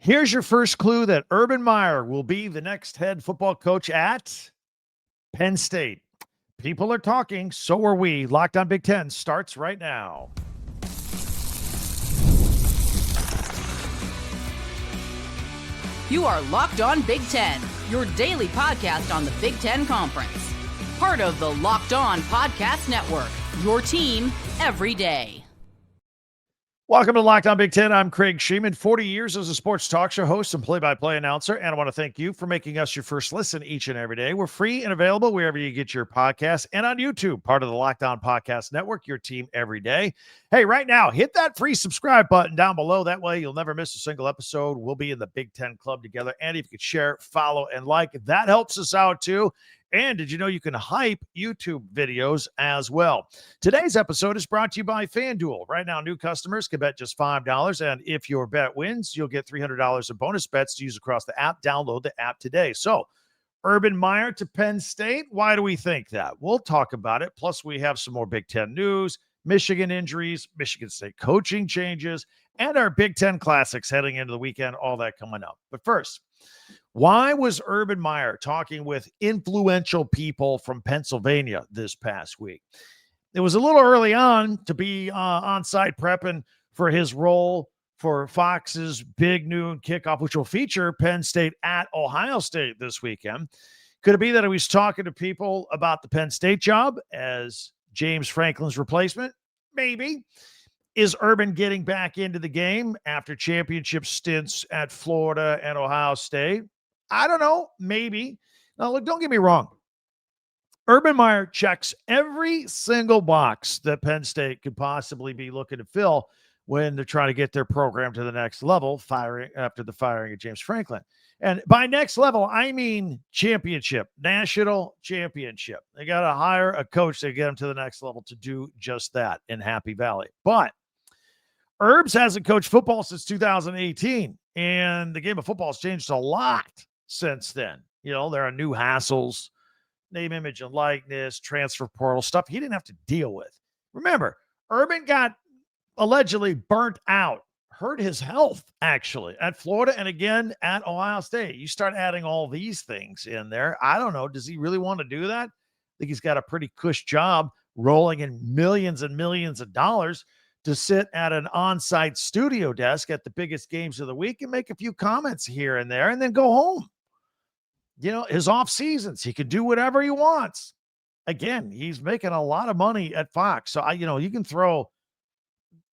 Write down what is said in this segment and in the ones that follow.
Here's your first clue that Urban Meyer will be the next head football coach at Penn State. People are talking, so are we. Locked on Big Ten starts right now. You are Locked on Big Ten, your daily podcast on the Big Ten Conference. Part of the Locked On Podcast Network, your team every day. Welcome to Locked on Big Ten. I'm Craig Sheeman, 40 years as a sports talk show host and play-by-play announcer, and I want to thank you for making us your first listen each and every day. We're free and available wherever you get your podcasts and on YouTube, part of the Locked On Podcast Network, your team every day. Hey, right now, hit that free subscribe button down below. That way, you'll never miss a single episode. We'll be in the Big Ten Club together, and if you could share, follow, and like, that helps us out too. And did you know you can hype YouTube videos as well? Today's episode is brought to you by FanDuel. Right now, new customers can bet just $5. And if your bet wins, you'll get $300 in bonus bets to use across the app. Download the app today. So, Urban Meyer to Penn State. Why do we think that? We'll talk about it. Plus, we have some more Big Ten news, Michigan injuries, Michigan State coaching changes, and our Big Ten classics heading into the weekend. All that coming up. But first, why was Urban Meyer talking with influential people from Pennsylvania this past week? It was a little early on to be on-site prepping for his role for Fox's big noon kickoff, which will feature Penn State at Ohio State this weekend. Could it be that he was talking to people about the Penn State job as James Franklin's replacement? Maybe. Is Urban getting back into the game after championship stints at Florida and Ohio State? I don't know. Maybe. Now, look, don't get me wrong. Urban Meyer checks every single box that Penn State could possibly be looking to fill when they're trying to get their program to the next level, after the firing of James Franklin. And by next level, I mean championship, national championship. They got to hire a coach to get them to the next level to do just that in Happy Valley. But Herbs hasn't coached football since 2018, and the game of football has changed a lot since then. You know, there are new hassles, name, image, and likeness, transfer portal stuff he didn't have to deal with. Remember, Urban got allegedly burnt out, hurt his health, actually, at Florida and again at Ohio State. You start adding all these things in there. I don't know. Does he really want to do that? I think he's got a pretty cush job rolling in millions and millions of dollars to sit at an on-site studio desk at the biggest games of the week and make a few comments here and there and then go home. You know, his off seasons, he can do whatever he wants. Again, he's making a lot of money at Fox. So, you can throw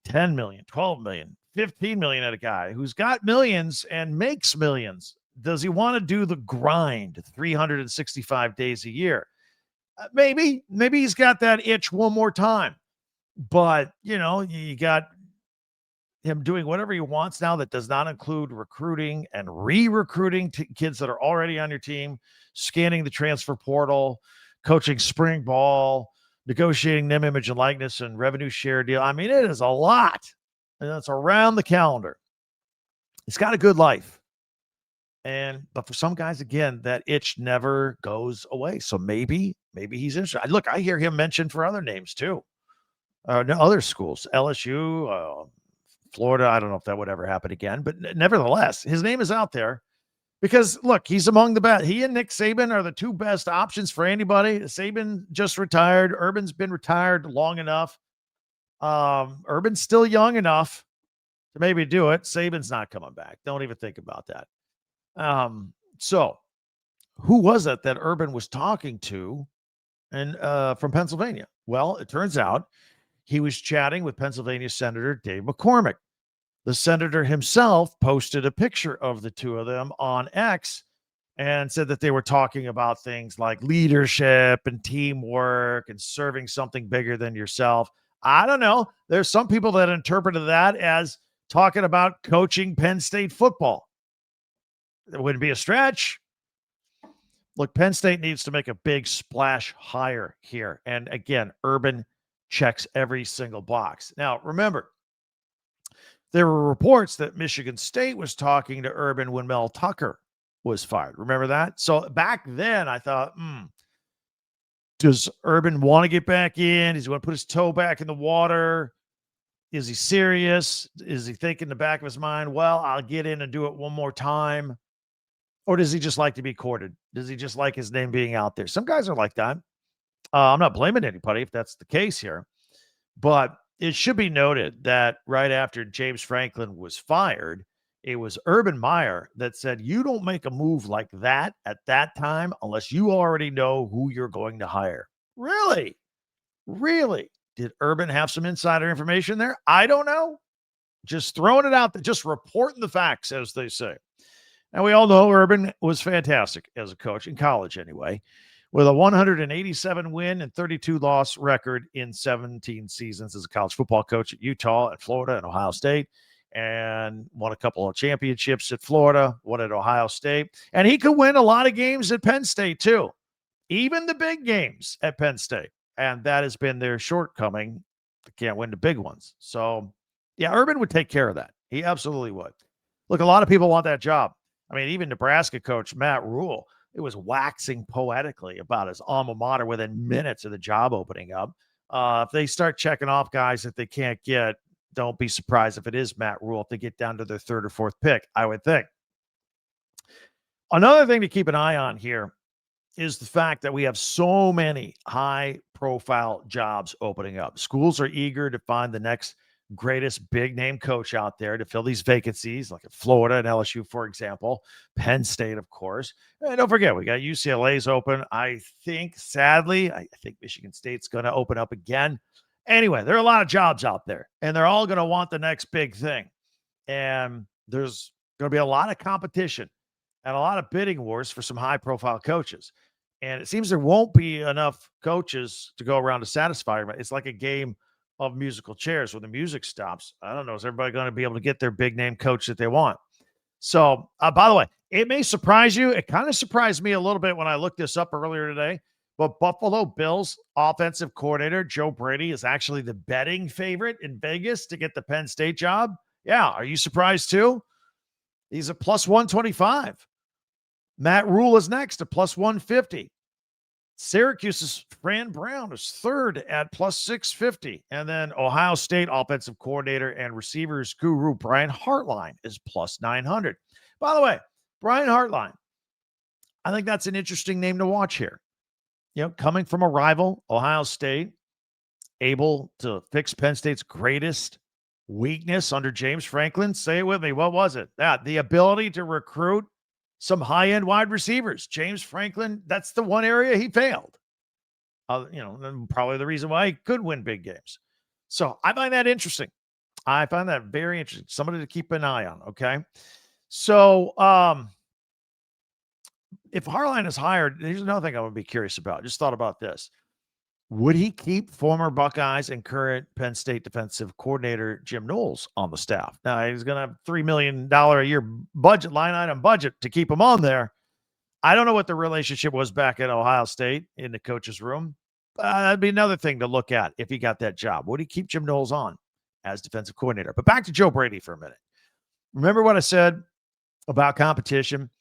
10 million, 12 million, 15 million at a guy who's got millions and makes millions. Does he want to do the grind 365 days a year? Maybe he's got that itch one more time. But, you got him doing whatever he wants now that does not include recruiting and re-recruiting kids that are already on your team, scanning the transfer portal, coaching spring ball, negotiating name, image, and likeness and revenue share deal. I mean, it is a lot. And that's around the calendar. He's got a good life. But for some guys, again, that itch never goes away. So maybe he's interested. Look, I hear him mentioned for other names too. Other schools, LSU, Florida. I don't know if that would ever happen again, but nevertheless, his name is out there because, look, he's among the best. He and Nick Saban are the two best options for anybody. Saban just retired. Urban's been retired long enough. Urban's still young enough to maybe do it. Saban's not coming back. Don't even think about that. So who was it that Urban was talking to and from Pennsylvania? Well, it turns out he was chatting with Pennsylvania Senator Dave McCormick. The senator himself posted a picture of the two of them on X and said that they were talking about things like leadership and teamwork and serving something bigger than yourself. I don't know. There's some people that interpreted that as talking about coaching Penn State football. It wouldn't be a stretch. Look, Penn State needs to make a big splash hire here. And again, Urban checks every single box. Now, remember, there were reports that Michigan State was talking to Urban when Mel Tucker was fired. Remember that? So back then I thought, does Urban want to get back in? Does he want to put his toe back in the water? Is he serious? Is he thinking in the back of his mind, well, I'll get in and do it one more time? Or does he just like to be courted? Does he just like his name being out there? Some guys are like that. I'm not blaming anybody if that's the case here. But it should be noted that right after James Franklin was fired, it was Urban Meyer that said, you don't make a move like that at that time unless you already know who you're going to hire. Really? Really? Did Urban have some insider information there? I don't know. Just throwing it out there, just reporting the facts, as they say. And we all know Urban was fantastic as a coach in college anyway, with a 187 win and 32 loss record in 17 seasons as a college football coach at Utah and Florida and Ohio State, and won a couple of championships at Florida, one at Ohio State. And he could win a lot of games at Penn State too, even the big games at Penn State. And that has been their shortcoming. They can't win the big ones. So, yeah, Urban would take care of that. He absolutely would. Look, a lot of people want that job. I mean, even Nebraska coach Matt Rule, it was waxing poetically about his alma mater within minutes of the job opening up. If they start checking off guys that they can't get, don't be surprised if it is Matt Rule if they get down to their third or fourth pick, I would think. Another thing to keep an eye on here is the fact that we have so many high-profile jobs opening up. Schools are eager to find the next greatest big-name coach out there to fill these vacancies, like at Florida and LSU, for example. Penn State, of course. And don't forget, we got UCLA's open. I think, sadly, I think Michigan State's going to open up again. Anyway, there are a lot of jobs out there, and they're all going to want the next big thing. And there's going to be a lot of competition and a lot of bidding wars for some high-profile coaches. And it seems there won't be enough coaches to go around to satisfy everybody. It's like a game of musical chairs when the music stops. I don't know. Is everybody going to be able to get their big name coach that they want? So, by the way, it may surprise you. It kind of surprised me a little bit when I looked this up earlier today. But Buffalo Bills offensive coordinator Joe Brady is actually the betting favorite in Vegas to get the Penn State job. Yeah. Are you surprised too? He's a plus 125. Matt Rule is next at plus 150. Syracuse's Fran Brown is third at plus 650. And then Ohio State offensive coordinator and receivers guru Brian Hartline is plus 900. By the way, Brian Hartline, I think that's an interesting name to watch here. You know, coming from a rival, Ohio State, able to fix Penn State's greatest weakness under James Franklin. Say it with me. What was it? The ability to recruit some high-end wide receivers. James Franklin, that's the one area he failed. And probably the reason why he could win big games. So I find that interesting. I find that very interesting. Somebody to keep an eye on, okay? So if Hartline is hired, here's another thing I would be curious about. Just thought about this. Would he keep former Buckeyes and current Penn State defensive coordinator Jim Knowles on the staff? Now, he's going to have $3 million a year line item budget to keep him on there. I don't know what the relationship was back at Ohio State in the coach's room. That'd be another thing to look at if he got that job. Would he keep Jim Knowles on as defensive coordinator? But back to Joe Brady for a minute. Remember what I said about competition?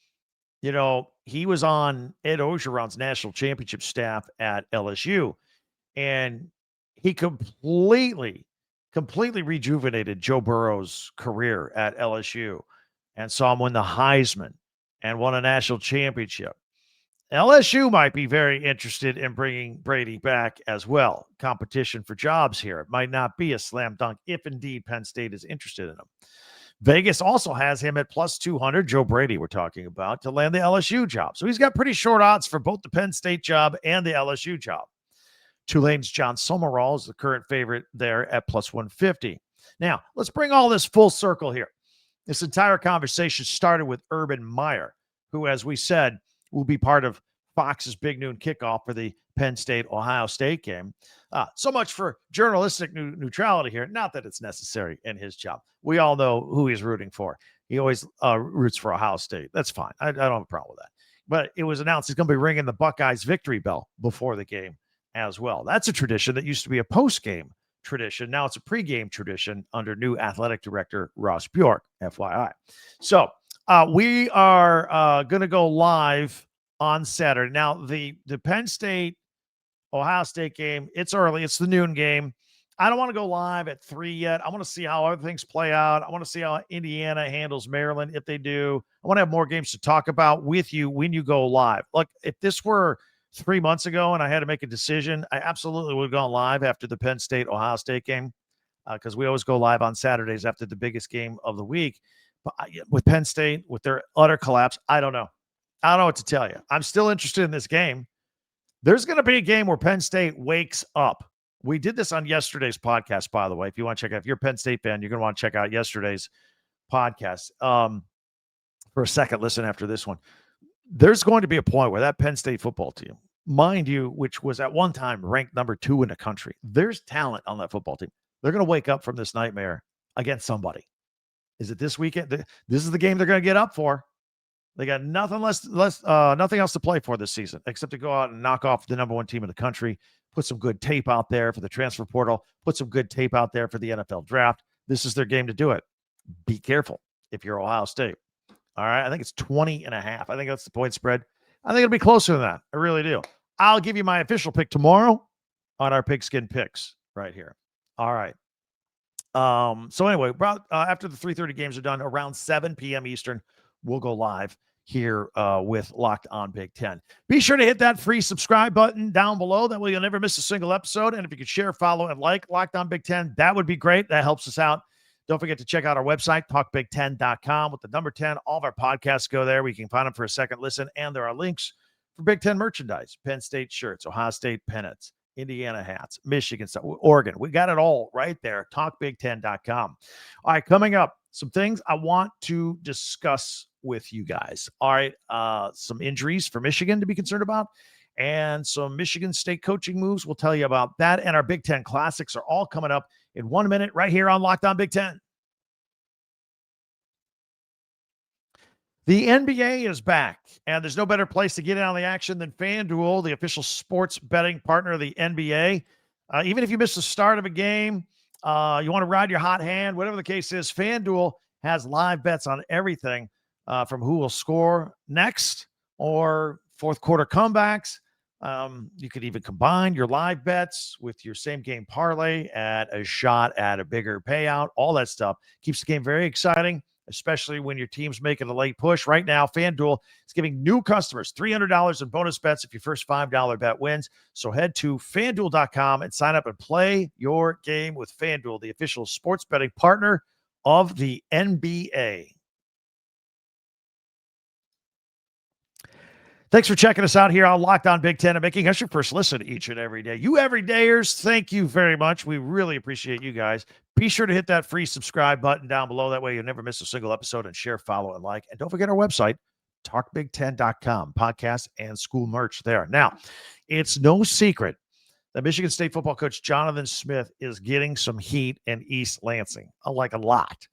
You know, he was on Ed Orgeron's national championship staff at LSU. And he completely rejuvenated Joe Burrow's career at LSU and saw him win the Heisman and won a national championship. LSU might be very interested in bringing Brady back as well. Competition for jobs here. It might not be a slam dunk if indeed Penn State is interested in him. Vegas also has him at plus 200, Joe Brady we're talking about, to land the LSU job. So he's got pretty short odds for both the Penn State job and the LSU job. Tulane's John Summerall is the current favorite there at plus 150. Now, let's bring all this full circle here. This entire conversation started with Urban Meyer, who, as we said, will be part of Fox's Big Noon kickoff for the Penn State-Ohio State game. So much for journalistic neutrality here. Not that it's necessary in his job. We all know who he's rooting for. He always roots for Ohio State. That's fine. I don't have a problem with that. But it was announced he's going to be ringing the Buckeyes victory bell before the game as well. That's a tradition that used to be a post-game tradition. Now it's a pre-game tradition under new athletic director Ross Bjork, FYI. So we are going to go live on Saturday. Now, the Penn State Ohio State game, it's early. It's the noon game. I don't want to go live at 3 yet. I want to see how other things play out. I want to see how Indiana handles Maryland if they do. I want to have more games to talk about with you when you go live. Look, if this were 3 months ago and I had to make a decision, I absolutely would have gone live after the Penn State-Ohio State game because we always go live on Saturdays after the biggest game of the week. But with Penn State, with their utter collapse, I don't know. I don't know what to tell you. I'm still interested in this game. There's going to be a game where Penn State wakes up. We did this on yesterday's podcast, by the way. If you want to check out, if you're a Penn State fan, you're going to want to check out yesterday's podcast for a second listen after this one. There's going to be a point where that Penn State football team, mind you, which was at one time ranked number 2 in the country, there's talent on that football team. They're going to wake up from this nightmare against somebody. Is it this weekend? This is the game they're going to get up for. They got nothing nothing else to play for this season except to go out and knock off the number 1 team in the country, put some good tape out there for the transfer portal, put some good tape out there for the NFL draft. This is their game to do it. Be careful if you're Ohio State. All right. I think it's 20.5. I think that's the point spread. I think it'll be closer than that. I really do. I'll give you my official pick tomorrow on our Pigskin Picks right here. All right. So anyway, after the 3:30 games are done, around 7 p.m. Eastern, we'll go live here with Locked On Big Ten. Be sure to hit that free subscribe button down below. That way you'll never miss a single episode. And if you could share, follow, and like Locked On Big Ten, that would be great. That helps us out. Don't forget to check out our website, talkbig10.com with the number 10. All of our podcasts go there. We can find them for a second listen. And there are links for Big Ten merchandise, Penn State shirts, Ohio State pennants, Indiana hats, Michigan stuff, Oregon. We got it all right there, talkbig10.com. All right, coming up, some things I want to discuss with you guys. All right, some injuries for Michigan to be concerned about and some Michigan State coaching moves. We'll tell you about that. And our Big Ten Classics are all coming up in 1 minute right here on Locked On Big Ten. The NBA is back, and there's no better place to get in on the action than FanDuel, the official sports betting partner of the NBA. Even if you miss the start of a game, you want to ride your hot hand, whatever the case is, FanDuel has live bets on everything from who will score next or fourth quarter comebacks. You could even combine your live bets with your same game parlay at a shot at a bigger payout. All that stuff keeps the game very exciting, especially when your team's making a late push. Right now, FanDuel is giving new customers $300 in bonus bets if your first $5 bet wins. So head to FanDuel.com and sign up and play your game with FanDuel, the official sports betting partner of the NBA. Thanks for checking us out here on Locked On Big Ten and making us your first listen each and every day. You everydayers, thank you very much. We really appreciate you guys. Be sure to hit that free subscribe button down below. That way you'll never miss a single episode, and share, follow, and like. And don't forget our website, talkbig10.com, podcast and school merch there. Now, it's no secret that Michigan State football coach Jonathan Smith is getting some heat in East Lansing, like a lot.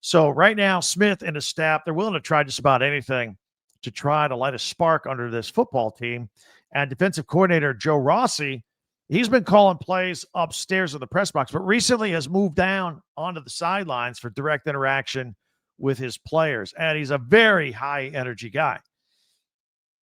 So right now, Smith and his staff, they're willing to try just about anything to try to light a spark under this football team. And defensive coordinator Joe Rossi, he's been calling plays upstairs in the press box, but recently has moved down onto the sidelines for direct interaction with his players. And he's a very high energy guy.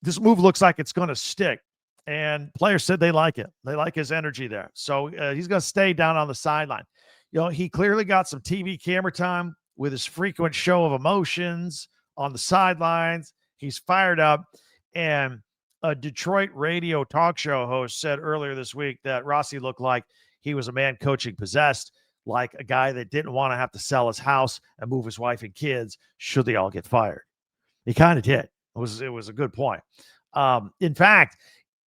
This move looks like it's going to stick. And players said they like it. They like his energy there. So he's going to stay down on the sideline. You know, he clearly got some TV camera time with his frequent show of emotions on the sidelines. He's fired up. And a Detroit radio talk show host said earlier this week that Rossi looked like he was a man coaching possessed, like a guy that didn't want to have to sell his house and move his wife and kids should they all get fired. He kind of did. It was a good point. In fact,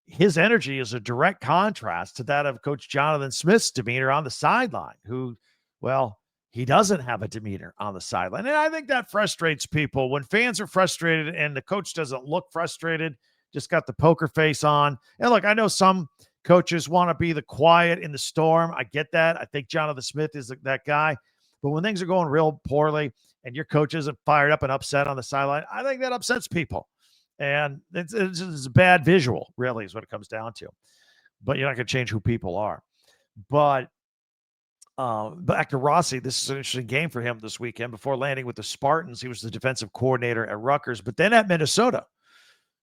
his energy is a direct contrast to that of Coach Jonathan Smith's demeanor on the sideline, who, well, he doesn't have a demeanor on the sideline. And I think that frustrates people when fans are frustrated and the coach doesn't look frustrated, just got the poker face on. And look, I know some coaches want to be the quiet in the storm. I get that. I think Jonathan Smith is that guy. But when things are going real poorly and your coach isn't fired up and upset on the sideline, I think that upsets people. And it's a bad visual, really, is what it comes down to. But you're not going to change who people are. But back to Rossi, this is an interesting game for him this weekend. Before landing with the Spartans, he was the defensive coordinator at Rutgers, but then at Minnesota.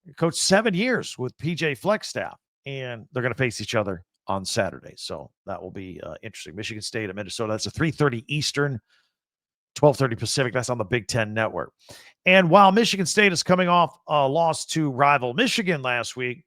He coached 7 years with PJ Flagstaff, and they're going to face each other on Saturday. So that will be interesting. Michigan State and Minnesota. That's a 3:30 Eastern, 12:30 Pacific. That's on the Big Ten Network. And while Michigan State is coming off a loss to rival Michigan last week,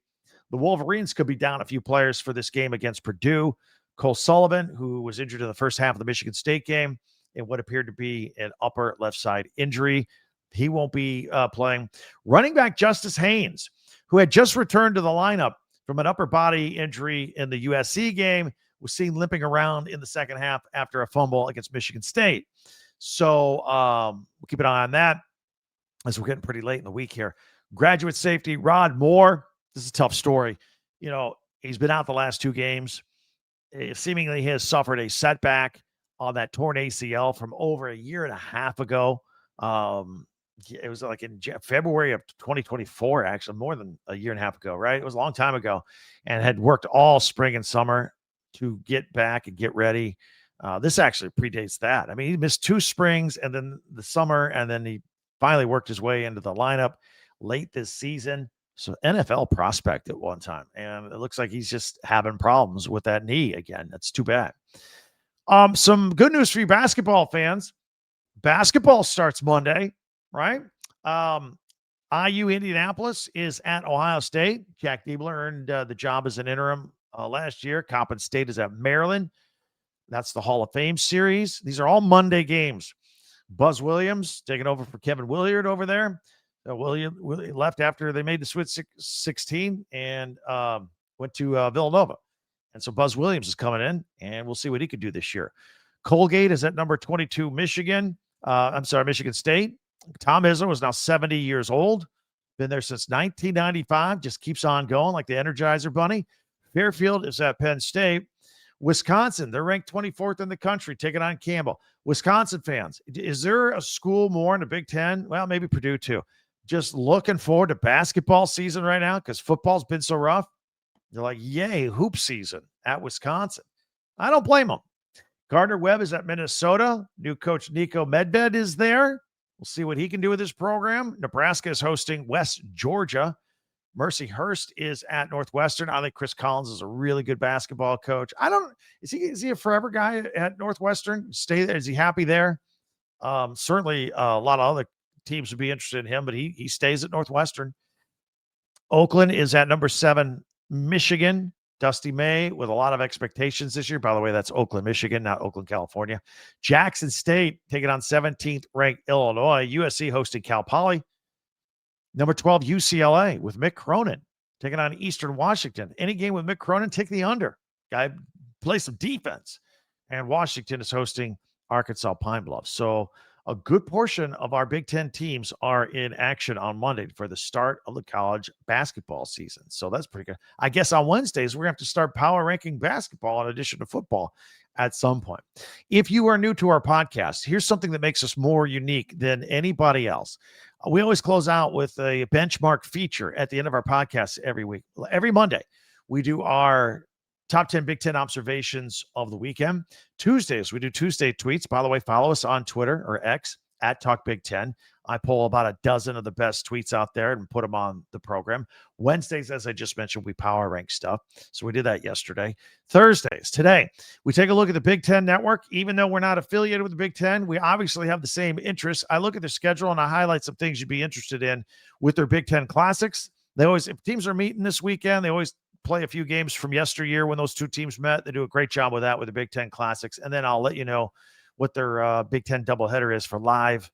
the Wolverines could be down a few players for this game against Purdue. Cole Sullivan, who was injured in the first half of the Michigan State game in what appeared to be an upper left side injury. He won't be playing. Running back Justice Haynes, who had just returned to the lineup from an upper body injury in the USC game, was seen limping around in the second half after a fumble against Michigan State. So we'll keep an eye on that as we're getting pretty late in the week here. Graduate safety Rod Moore. This is a tough story. You know, he's been out the last 2 games. Seemingly he has suffered a setback on that torn ACL from over a year and a half ago. It was like in February of 2024, actually, more than a year and a half ago, right? It was a long time ago, and had worked all spring and summer to get back and get ready. This actually predates that. I mean, he missed 2 springs and then the summer, and then he finally worked his way into the lineup late this season. So NFL prospect at one time, and it looks like he's just having problems with that knee again. That's too bad. Some good news for you basketball fans. Basketball starts Monday, right? IU Indianapolis is at Ohio State. Jack Diebler earned the job as an interim last year. Coppin State is at Maryland. That's the Hall of Fame series. These are all Monday games. Buzz Williams taking over for Kevin Williard over there. William left after they made the Sweet 16 and went to Villanova. And so Buzz Williams is coming in, and we'll see what he can do this year. Colgate is at number 22, Michigan State. Tom Izzo is now 70 years old. Been there since 1995. Just keeps on going like the Energizer Bunny. Fairfield is at Penn State. Wisconsin, they're ranked 24th in the country, taking on Campbell. Wisconsin fans, is there a school more in the Big Ten? Well, maybe Purdue too. Just looking forward to basketball season right now because football's been so rough. They're like, yay, hoop season at Wisconsin. I don't blame them. Gardner Webb is at Minnesota. New coach Nico Medved is there. We'll see what he can do with his program. Nebraska is hosting West Georgia. Mercy Hurst is at Northwestern. I think Chris Collins is a really good basketball coach. Is he a forever guy at Northwestern? Stay there. Is he happy there? Certainly a lot of other teams would be interested in him, but he stays at Northwestern. Oakland is at number 7, Michigan. Dusty May with a lot of expectations this year. By the way, that's Oakland, Michigan, not Oakland, California. Jackson State taking on 17th ranked Illinois. USC hosting Cal Poly. Number 12, UCLA with Mick Cronin taking on Eastern Washington. Any game with Mick Cronin, take the under. Guy play some defense. And Washington is hosting Arkansas Pine Bluff. So a good portion of our Big Ten teams are in action on Monday for the start of the college basketball season. So that's pretty good. I guess on Wednesdays, we're going to have to start power ranking basketball in addition to football at some point. If you are new to our podcast, here's something that makes us more unique than anybody else. We always close out with a benchmark feature at the end of our podcast every week. Every Monday, we do our top 10 Big Ten observations of the weekend. Tuesdays, we do Tuesday tweets. By the way, follow us on Twitter or X at Talk Big Ten. I pull about a dozen of the best tweets out there and put them on the program. Wednesdays, as I just mentioned, we power rank stuff. So we did that yesterday. Thursdays, today, we take a look at the Big Ten Network. Even though we're not affiliated with the Big Ten, we obviously have the same interests. I look at their schedule and I highlight some things you'd be interested in with their Big Ten Classics. If teams are meeting this weekend, they always play a few games from yesteryear when those two teams met. They do a great job with that with the Big Ten Classics. And then I'll let you know what their Big Ten doubleheader is for live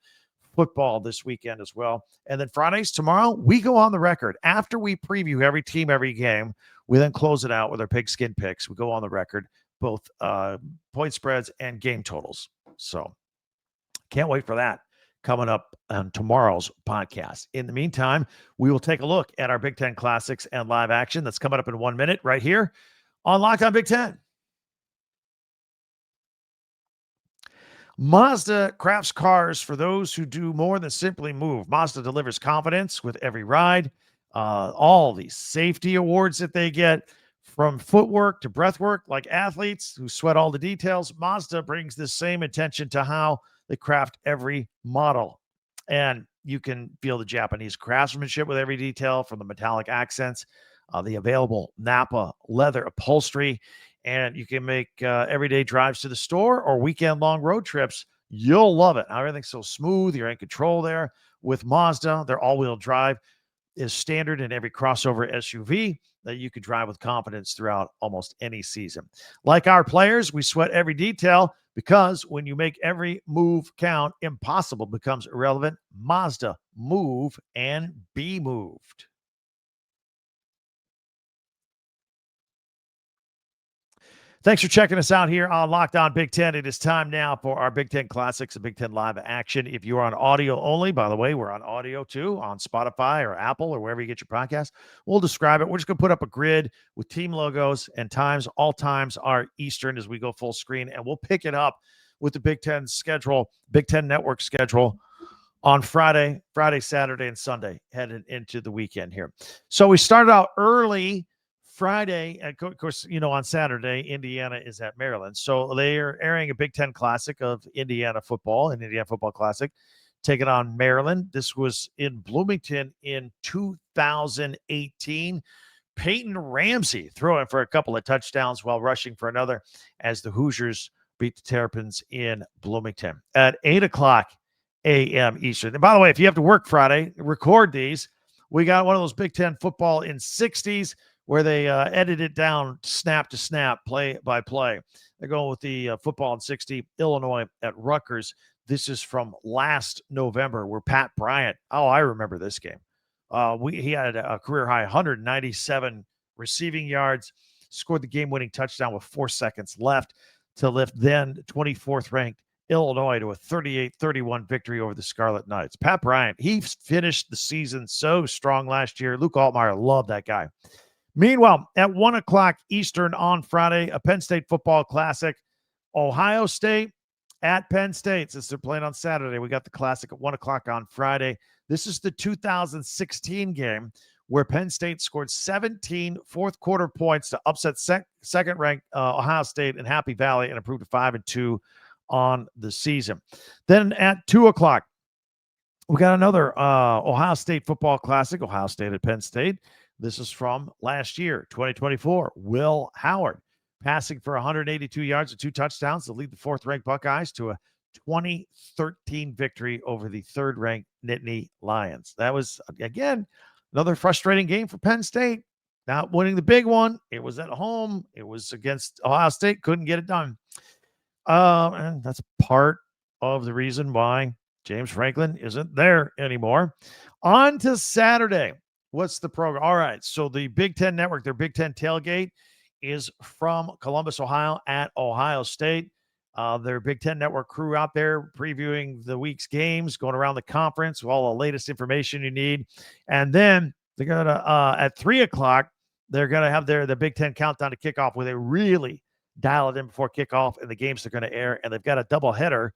football this weekend as well. And then Fridays, tomorrow, we go on the record. After we preview every team, every game, we then close it out with our pigskin picks. We go on the record, both point spreads and game totals. So can't wait for that coming up on tomorrow's podcast. In the meantime, we will take a look at our Big Ten Classics and live action that's coming up in 1 minute right here on Locked On Big Ten. Mazda crafts cars for those who do more than simply move. Mazda delivers confidence with every ride. All these safety awards that they get, from footwork to breathwork, like athletes who sweat all the details, Mazda brings this same attention to how they craft every model. And you can feel the Japanese craftsmanship with every detail, from the metallic accents the available Napa leather upholstery, and you can make everyday drives to the store or weekend-long road trips. You'll love it. Everything's so smooth. You're in control there. With Mazda, their all-wheel drive is standard in every crossover SUV that you can drive with confidence throughout almost any season. Like our players, we sweat every detail because when you make every move count, impossible becomes irrelevant. Mazda, move and be moved. Thanks for checking us out here on Locked On Big Ten. It is time now for our Big Ten Classics and Big Ten Live action. If you are on audio only, by the way, we're on audio too, on Spotify or Apple or wherever you get your podcast. We'll describe it. We're just going to put up a grid with team logos and times. All times are Eastern as we go full screen, and we'll pick it up with the Big Ten schedule, Big Ten Network schedule on Friday, Saturday, and Sunday, heading into the weekend here. So we started out early Friday, and of course, on Saturday, Indiana is at Maryland. So they are airing a Big Ten Classic of Indiana football, an Indiana Football Classic, taking on Maryland. This was in Bloomington in 2018. Peyton Ramsey throwing for a couple of touchdowns while rushing for another as the Hoosiers beat the Terrapins in Bloomington at 8 o'clock a.m. Eastern. And by the way, if you have to work Friday, record these. We got one of those Big Ten football in 60s where they edit it down snap to snap, play by play. They're going with the football in 60, Illinois at Rutgers. This is from last November where Pat Bryant, I remember this game. He had a career high 197 receiving yards, scored the game-winning touchdown with 4 seconds left to lift then 24th ranked Illinois to a 38-31 victory over the Scarlet Knights. Pat Bryant, he finished the season so strong last year. Luke Altmaier loved that guy. Meanwhile, at 1 o'clock Eastern on Friday, a Penn State football classic, Ohio State at Penn State. Since they're playing on Saturday, we got the classic at 1 o'clock on Friday. This is the 2016 game where Penn State scored 17 fourth-quarter points to upset second-ranked Ohio State in Happy Valley and improved to 5-2 on the season. Then at 2 o'clock, we got another Ohio State football classic, Ohio State at Penn State. This is from last year, 2024. Will Howard passing for 182 yards and 2 touchdowns to lead the fourth-ranked Buckeyes to a 2013 victory over the third-ranked Nittany Lions. That was, again, another frustrating game for Penn State. Not winning the big one. It was at home. It was against Ohio State. Couldn't get it done. And that's part of the reason why James Franklin isn't there anymore. On to Saturday. What's the program? All right. So the Big Ten Network, their Big Ten tailgate is from Columbus, Ohio at Ohio State. Their Big Ten Network crew out there previewing the week's games, going around the conference with all the latest information you need. And then they're going to, at 3 o'clock, they're going to have the Big Ten countdown to kickoff where they really dial it in before kickoff and the games they're going to air. And they've got a doubleheader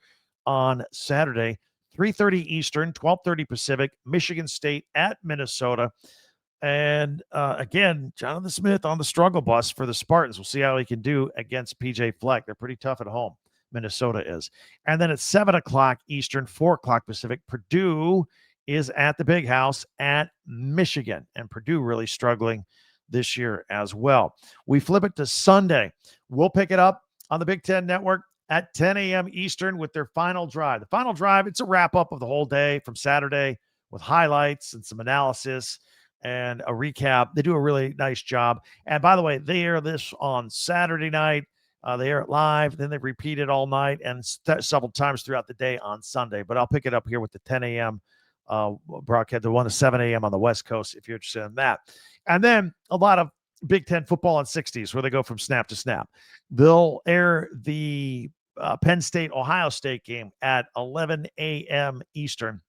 on Saturday, 3:30 Eastern, 12:30 Pacific, Michigan State at Minnesota. And again, Jonathan Smith on the struggle bus for the Spartans. We'll see how he can do against PJ Fleck. They're pretty tough at home. Minnesota is. And then at 7 o'clock Eastern, 4 o'clock Pacific, Purdue is at the Big House at Michigan. And Purdue really struggling this year as well. We flip it to Sunday. We'll pick it up on the Big Ten Network at 10 a.m. Eastern with their final drive. The final drive, it's a wrap-up of the whole day from Saturday with highlights and some analysis and a recap. They do a really nice job. And by the way, they air this on Saturday night. They air it live. Then they repeat it all night and several times throughout the day on Sunday. But I'll pick it up here with the 10 a.m. Broadcast, the one to 7 a.m. on the West Coast, if you're interested in that. And then a lot of Big Ten football in 60s where they go from snap to snap. They'll air the Penn State-Ohio State game at 11 a.m. Eastern,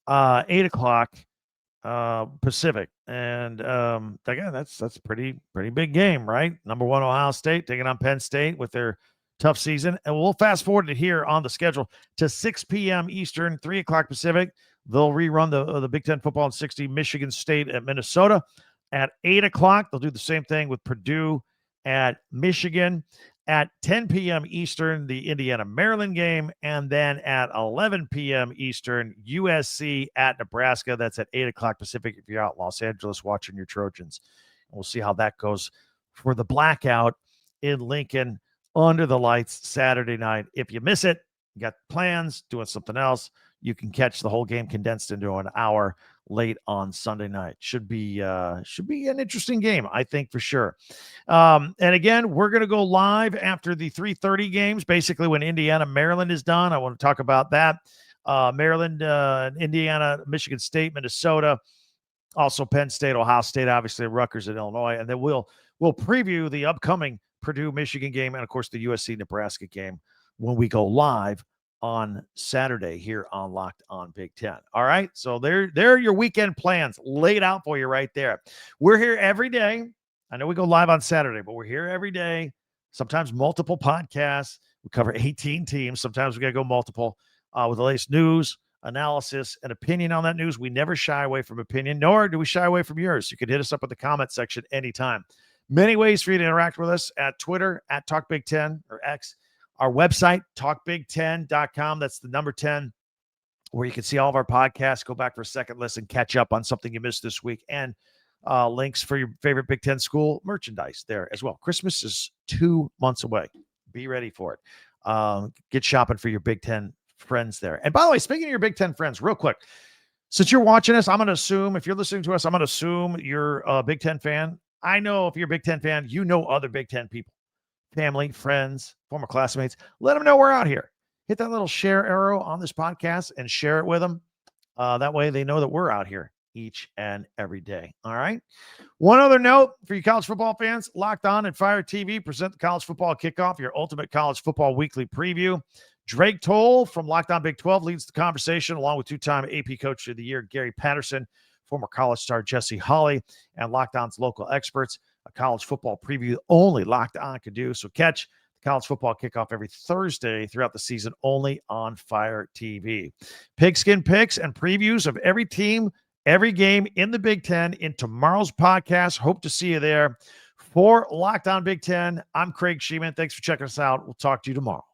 8 o'clock Pacific. And again, that's a pretty big game, right? Number 1 Ohio State taking on Penn State with their tough season. And we'll fast forward it here on the schedule to 6 p.m. Eastern, 3 o'clock Pacific. They'll rerun the Big Ten football in 60, Michigan State at Minnesota. At 8 o'clock, they'll do the same thing with Purdue at Michigan. At 10 p.m. Eastern, the Indiana-Maryland game. And then at 11 p.m. Eastern, USC at Nebraska. That's at 8 o'clock Pacific if you're out in Los Angeles watching your Trojans. We'll see how that goes for the blackout in Lincoln under the lights Saturday night. If you miss it, you got plans, doing something else, you can catch the whole game condensed into an hour late on Sunday night. Should be an interesting game, I think, for sure. And again, we're going to go live after the 3:30 games, basically when Indiana, Maryland is done. I want to talk about that. Maryland, Indiana, Michigan State, Minnesota, also Penn State, Ohio State, obviously Rutgers and Illinois. And then we'll preview the upcoming Purdue, Michigan game and, of course, the USC, Nebraska game when we go live on Saturday here on Locked On Big Ten. All right. So there are your weekend plans laid out for you right there. We're here every day. I know we go live on Saturday, but we're here every day, sometimes multiple podcasts. We cover 18 teams. Sometimes we got to go multiple with the latest news, analysis, and opinion on that news. We never shy away from opinion, nor do we shy away from yours. You can hit us up in the comment section anytime. Many ways for you to interact with us at Twitter, at Talk Big Ten or X. Our website, talkbig10.com. That's the number 10, where you can see all of our podcasts, go back for a second listen, catch up on something you missed this week, and links for your favorite Big Ten school merchandise there as well. Christmas is 2 months away. Be ready for it. Get shopping for your Big Ten friends there. And by the way, speaking of your Big Ten friends, real quick, since you're watching us, I'm going to assume, if you're listening to us, I'm going to assume you're a Big Ten fan. I know if you're a Big Ten fan, you know other Big Ten people. Family, friends, former classmates, let them know we're out here. Hit that little share arrow on this podcast and share it with them. That way they know that we're out here each and every day. All right. One other note for you college football fans, Locked On and Fire TV present the College Football Kickoff, your ultimate college football weekly preview. Drake Toll from Locked On Big 12 leads the conversation, along with two-time AP Coach of the Year, Gary Patterson, former college star Jesse Holley, and Locked On's local experts. A college football preview only Locked On could do. So catch the College Football Kickoff every Thursday throughout the season only on Fire TV. Pigskin picks and previews of every team, every game in the Big Ten in tomorrow's podcast. Hope to see you there. For Locked On Big Ten, I'm Craig Sheeman. Thanks for checking us out. We'll talk to you tomorrow.